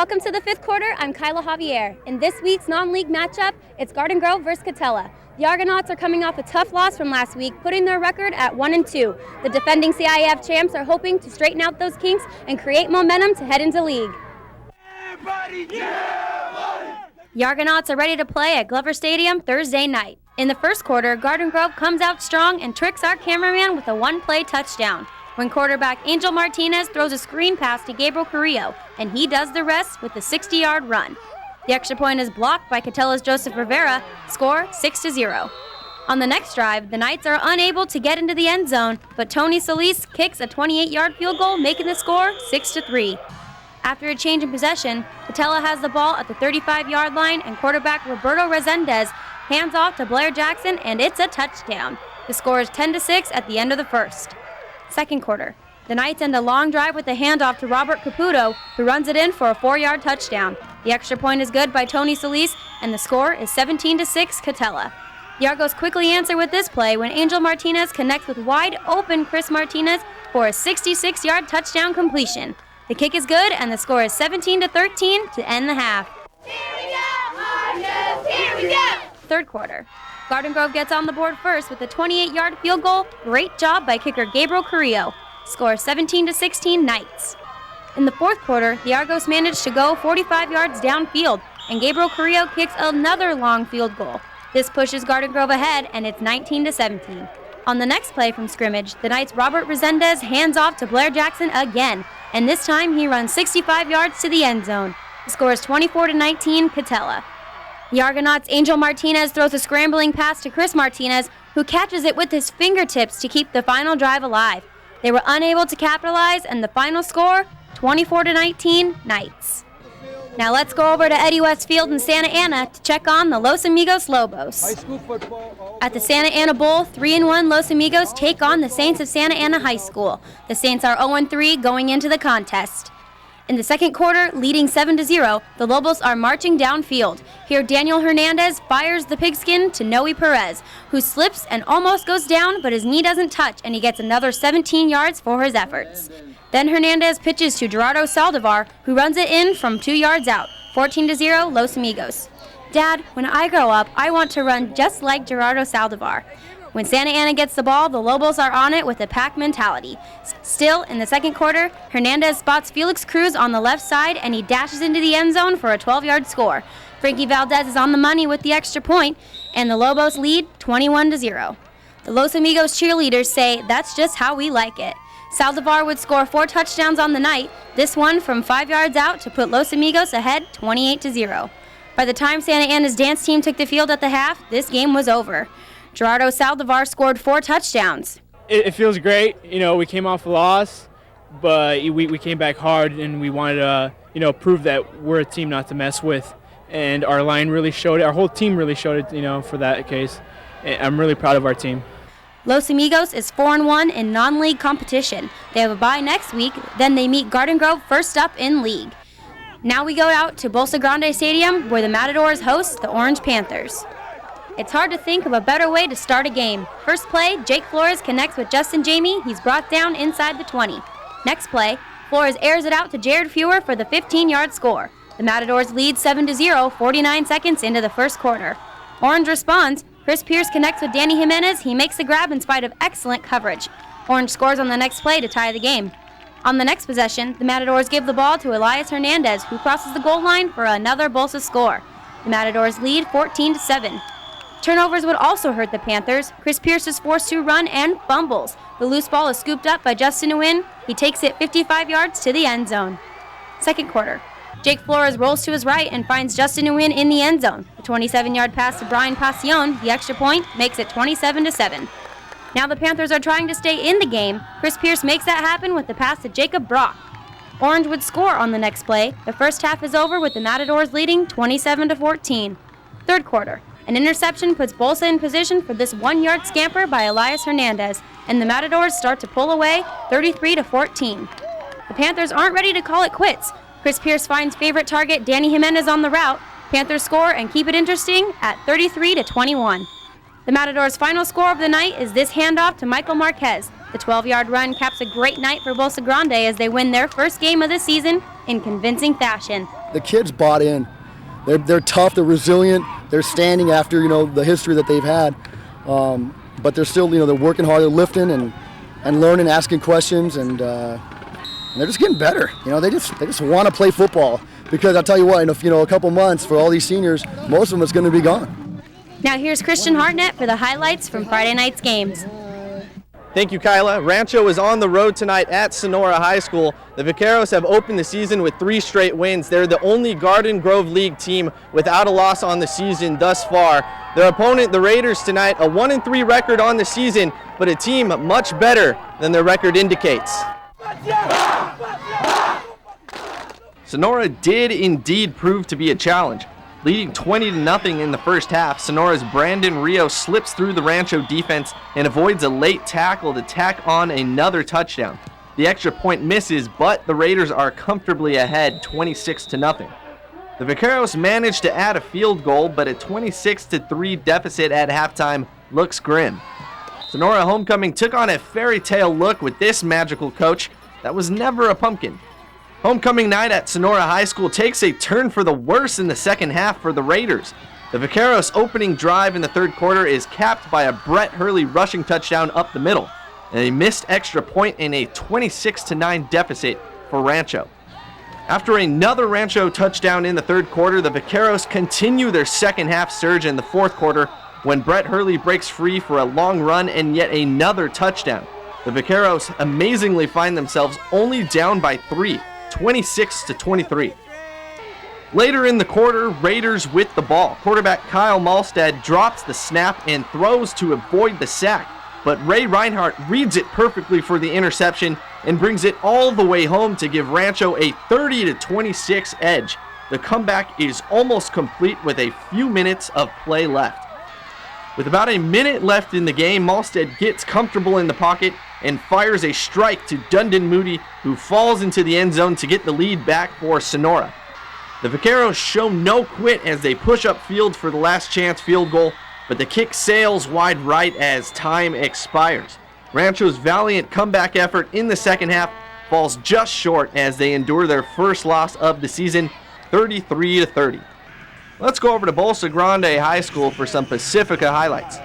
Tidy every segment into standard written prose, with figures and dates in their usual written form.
Welcome to the fifth quarter. I'm Kyla Javier. In this week's non-league matchup, it's Garden Grove versus Katella. The Argonauts are coming off a tough loss from last week, putting their record at 1-2. The defending CIF champs are hoping to straighten out those kinks and create momentum to head into league. The Argonauts are ready to play at Glover Stadium Thursday night. In the first quarter, Garden Grove comes out strong and tricks our cameraman with a one-play touchdown, when quarterback Angel Martinez throws a screen pass to Gabriel Carrillo, and he does the rest with a 60-yard run. The extra point is blocked by Catella's Joseph Rivera, score 6-0. On the next drive, the Knights are unable to get into the end zone, but Tony Solis kicks a 28-yard field goal, making the score 6-3. After a change in possession, Katella has the ball at the 35-yard line, and quarterback Roberto Resendez hands off to Blair Jackson, and it's a touchdown. The score is 10-6 at the end of the first. Second quarter, the Knights end a long drive with a handoff to Robert Caputo, who runs it in for a 4-yard touchdown. The extra point is good by Tony Solis, and the score is 17-6 Katella. The Argos quickly answer with this play when Angel Martinez connects with wide-open Chris Martinez for a 66-yard touchdown completion. The kick is good, and the score is 17-13 to end the half. Here we go, Argos! Here we go! Third quarter. Garden Grove gets on the board first with a 28-yard field goal. Great job by kicker Gabriel Carrillo. Score 17-16 Knights. In the fourth quarter, the Argos managed to go 45 yards downfield, and Gabriel Carrillo kicks another long field goal. This pushes Garden Grove ahead, and it's 19-17. On the next play from scrimmage, the Knights' Robert Resendez hands off to Blair Jackson again, and this time he runs 65 yards to the end zone. The score is 24-19 Katella. The Argonauts' Angel Martinez throws a scrambling pass to Chris Martinez, who catches it with his fingertips to keep the final drive alive. They were unable to capitalize, and the final score, 24-19 Knights. Now let's go over to Eddie West Field in Santa Ana to check on the Los Amigos Lobos. High school football. At the Santa Ana Bowl, 3-1 Los Amigos take on the Saints of Santa Ana High School. The Saints are 0-3 going into the contest. In the second quarter, leading 7-0, the Lobos are marching downfield. Here, Daniel Hernandez fires the pigskin to Noe Perez, who slips and almost goes down, but his knee doesn't touch, and he gets another 17 yards for his efforts. Then Hernandez pitches to Gerardo Saldivar, who runs it in from 2 yards out, 14-0 Los Amigos. Dad, when I grow up, I want to run just like Gerardo Saldivar. When Santa Ana gets the ball, the Lobos are on it with a pack mentality. Still, in the second quarter, Hernandez spots Felix Cruz on the left side, and he dashes into the end zone for a 12-yard score. Frankie Valdez is on the money with the extra point, and the Lobos lead 21-0. The Los Amigos cheerleaders say that's just how we like it. Saldivar would score 4 touchdowns on the night, this one from 5 yards out to put Los Amigos ahead 28-0. By the time Santa Ana's dance team took the field at the half, this game was over. Gerardo Saldivar scored 4 touchdowns. It feels great. We came off a loss, but we came back hard, and we wanted to, prove that we're a team not to mess with. And our line really showed it. Our whole team really showed it, for that case. And I'm really proud of our team. Los Amigos is 4-1 in non-league competition. They have a bye next week, then they meet Garden Grove first up in league. Now we go out to Bolsa Grande Stadium, where the Matadors host the Orange Panthers. It's hard to think of a better way to start a game. First play, Jake Flores connects with Justin Jamie. He's brought down inside the 20. Next play, Flores airs it out to Jared Fewer for the 15-yard score. The Matadors lead 7-0, 49 seconds into the first quarter. Orange responds. Chris Pierce connects with Danny Jimenez. He makes the grab in spite of excellent coverage. Orange scores on the next play to tie the game. On the next possession, the Matadors give the ball to Elias Hernandez, who crosses the goal line for another Bolsa score. The Matadors lead 14-7. Turnovers would also hurt the Panthers. Chris Pierce is forced to run and fumbles. The loose ball is scooped up by Justin Nguyen. He takes it 55 yards to the end zone. Second quarter. Jake Flores rolls to his right and finds Justin Nguyen in the end zone. The 27-yard pass to Brian Pasion, the extra point, makes it 27-7. Now the Panthers are trying to stay in the game. Chris Pierce makes that happen with the pass to Jacob Brock. Orange would score on the next play. The first half is over with the Matadors leading 27-14. Third quarter. An interception puts Bolsa in position for this 1-yard scamper by Elias Hernandez, and the Matadors start to pull away 33-14. The Panthers aren't ready to call it quits. Chris Pierce finds favorite target Danny Jimenez on the route. Panthers score and keep it interesting at 33-21. The Matadors' final score of the night is this handoff to Michael Marquez. The 12-yard run caps a great night for Bolsa Grande as they win their first game of the season in convincing fashion, the kids bought in. They're tough, they're resilient, they're standing after, the history that they've had. But they're still, they're working hard, they're lifting and learning, asking questions, and they're just getting better. They just want to play football, because I'll tell you what, in a couple months, for all these seniors, most of them is going to be gone. Now here's Christian Hartnett for the highlights from Friday night's games. Thank you, Kyla. Rancho is on the road tonight at Sonora High School. The Vaqueros have opened the season with 3 straight wins. They're the only Garden Grove League team without a loss on the season thus far. Their opponent, the Raiders, tonight, a 1-3 record on the season, but a team much better than their record indicates. Sonora did indeed prove to be a challenge. Leading 20-0 in the first half, Sonora's Brandon Rio slips through the Rancho defense and avoids a late tackle to tack on another touchdown. The extra point misses, but the Raiders are comfortably ahead, 26-0. The Vaqueros managed to add a field goal, but a 26-3 deficit at halftime looks grim. Sonora Homecoming took on a fairy tale look with this magical coach that was never a pumpkin. Homecoming night at Sonora High School takes a turn for the worse in the second half for the Raiders. The Vaqueros' opening drive in the third quarter is capped by a Brett Hurley rushing touchdown up the middle, and a missed extra point in a 26-9 deficit for Rancho. After another Rancho touchdown in the third quarter, the Vaqueros continue their second half surge in the fourth quarter when Brett Hurley breaks free for a long run and yet another touchdown. The Vaqueros amazingly find themselves only down by 3. 26-23. Later in the quarter, Raiders with the ball. Quarterback Kyle Malstead drops the snap and throws to avoid the sack, but Ray Reinhardt reads it perfectly for the interception and brings it all the way home to give Rancho a 30-26 edge. The comeback is almost complete with a few minutes of play left. With about a minute left in the game, Malstead gets comfortable in the pocket and fires a strike to Dundon Moody, who falls into the end zone to get the lead back for Sonora. The Vaqueros show no quit as they push up field for the last chance field goal, but the kick sails wide right as time expires. Rancho's valiant comeback effort in the second half falls just short as they endure their first loss of the season, 33-30. Let's go over to Bolsa Grande High School for some Pacifica highlights.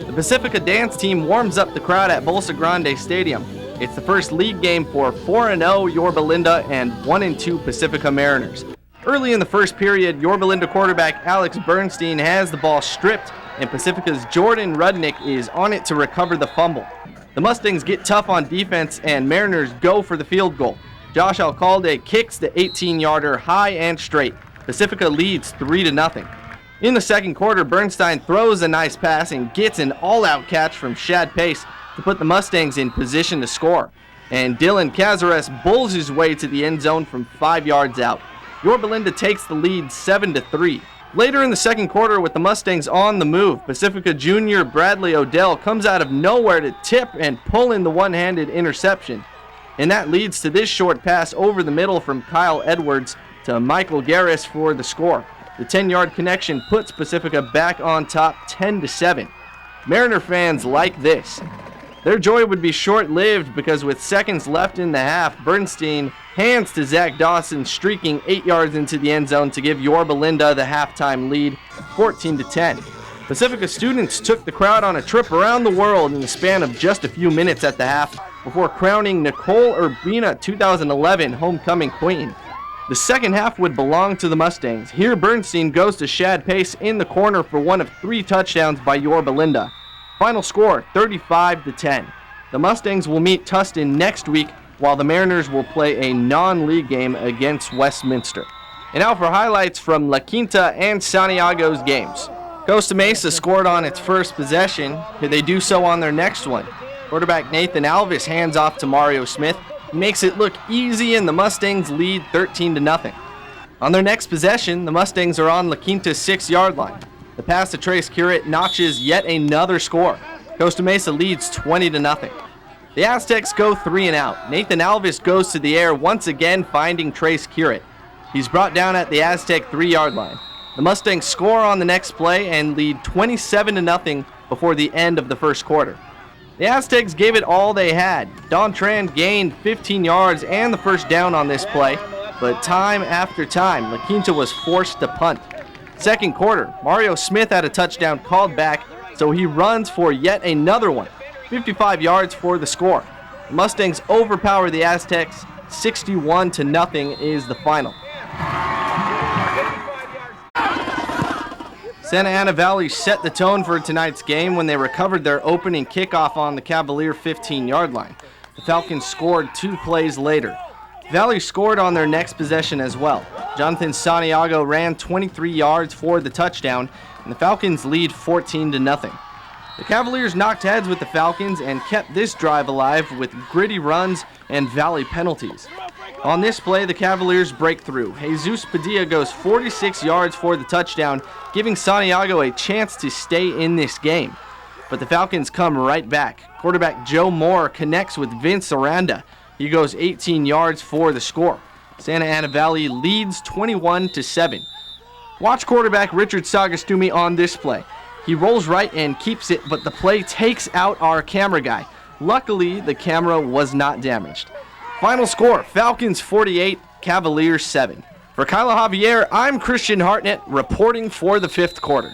The Pacifica dance team warms up the crowd at Bolsa Grande Stadium. It's the first league game for 4-0 Yorba Linda and 1-2 Pacifica Mariners. Early in the first period, Yorba Linda quarterback Alex Bernstein has the ball stripped, and Pacifica's Jordan Rudnick is on it to recover the fumble. The Mustangs get tough on defense, and Mariners go for the field goal. Josh Alcalde kicks the 18-yarder high and straight. Pacifica leads 3-0. In the second quarter, Bernstein throws a nice pass and gets an all-out catch from Shad Pace to put the Mustangs in position to score. And Dylan Cazares bulls his way to the end zone from 5 yards out. Yorba Linda takes the lead 7-3. Later in the second quarter, with the Mustangs on the move, Pacifica junior Bradley Odell comes out of nowhere to tip and pull in the one-handed interception. And that leads to this short pass over the middle from Kyle Edwards to Michael Garris for the score. The 10-yard connection puts Pacifica back on top 10-7. Mariner fans like this. Their joy would be short-lived because with seconds left in the half, Bernstein hands to Zach Dawson, streaking 8 yards into the end zone to give Yorba Linda the halftime lead, 14-10. Pacifica students took the crowd on a trip around the world in the span of just a few minutes at the half before crowning Nicole Urbina 2011 Homecoming Queen. The second half would belong to the Mustangs. Here Bernstein goes to Shad Pace in the corner for one of 3 touchdowns by Yorba Linda. Final score, 35-10. The Mustangs will meet Tustin next week, while the Mariners will play a non-league game against Westminster. And now for highlights from La Quinta and Santiago's games. Costa Mesa scored on its first possession. Could they do so on their next one? Quarterback Nathan Alvis hands off to Mario Smith. He makes it look easy, and the Mustangs lead 13-0. On their next possession, the Mustangs are on La Quinta's 6-yard line. The pass to Trace Curate notches yet another score. Costa Mesa leads 20-0. The Aztecs go 3 and out. Nathan Alvis goes to the air once again, finding Trace Curate. He's brought down at the Aztec 3-yard line. The Mustangs score on the next play and lead 27-0 before the end of the first quarter. The Aztecs gave it all they had. Don Tran gained 15 yards and the first down on this play, but time after time, La Quinta was forced to punt. Second quarter, Mario Smith had a touchdown called back, so he runs for yet another one. 55 yards for the score. The Mustangs overpower the Aztecs. 61-0 is the final. Santa Ana Valley set the tone for tonight's game when they recovered their opening kickoff on the Cavalier 15-yard line. The Falcons scored 2 plays later. Valley scored on their next possession as well. Jonathan Santiago ran 23 yards for the touchdown, and the Falcons lead 14-0. The Cavaliers knocked heads with the Falcons and kept this drive alive with gritty runs and Valley penalties. On this play, the Cavaliers break through. Jesus Padilla goes 46 yards for the touchdown, giving Santiago a chance to stay in this game. But the Falcons come right back. Quarterback Joe Moore connects with Vince Aranda. He goes 18 yards for the score. Santa Ana Valley leads 21-7. Watch quarterback Richard Sagastumi on this play. He rolls right and keeps it, but the play takes out our camera guy. Luckily, the camera was not damaged. Final score, Falcons 48, Cavaliers 7. For Kyla Javier, I'm Christian Hartnett reporting for the 5th quarter.